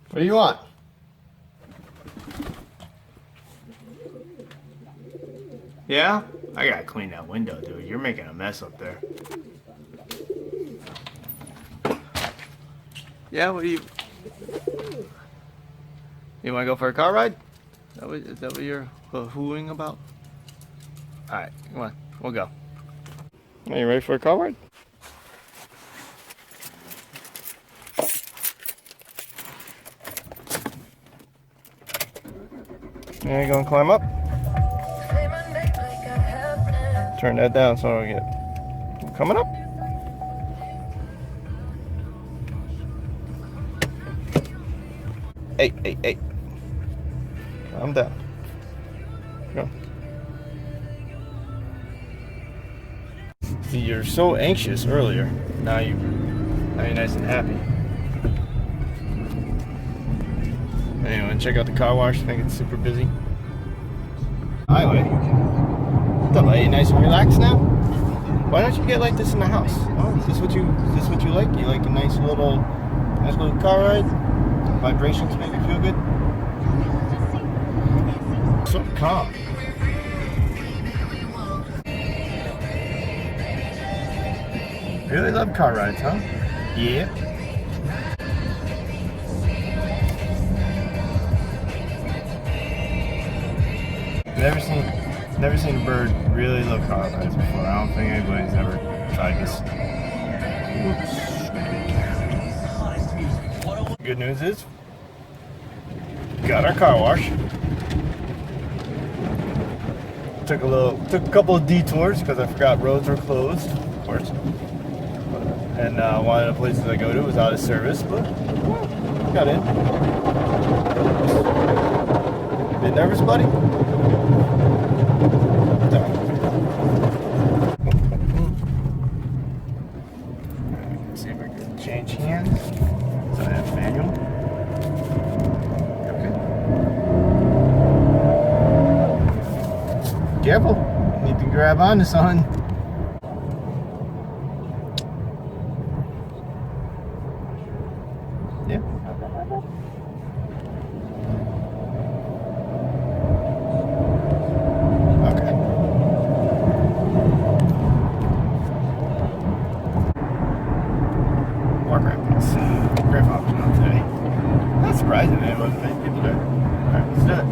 What do you want? Yeah? I gotta clean that window, dude. You're making a mess up there. Yeah, what do you... You wanna go for a car ride? Is that what you're hooing about? Alright, come on. We'll go. Are you ready for a car ride? Now you gonna climb up? Turn that down so I don't get coming up. Hey. Calm down. Go. See, you're so anxious earlier. Now you're nice and happy. Anyway, check out the car wash. I think it's super busy. Highway. What's up, buddy? Nice and relaxed now? Why don't you get like this in the house? Oh, is this what you like? You like a nice little car ride? Vibrations make you feel good? So calm. Really love car rides, huh? Yeah. Never seen a bird really love car rides before. I don't think anybody's ever tried this. Oops. Good news is, got our car wash. Took a couple of detours because I forgot roads were closed, of course. And one of the places I go to was out of service, but got in. Bit nervous, buddy? Let's see if we can change hands. So that's manual. Okay. Careful. You need to grab onto something. Yeah. Okay. More grandpas. Grandpa's not today. Not surprising, man. Wasn't many people there. Alright, let's do it.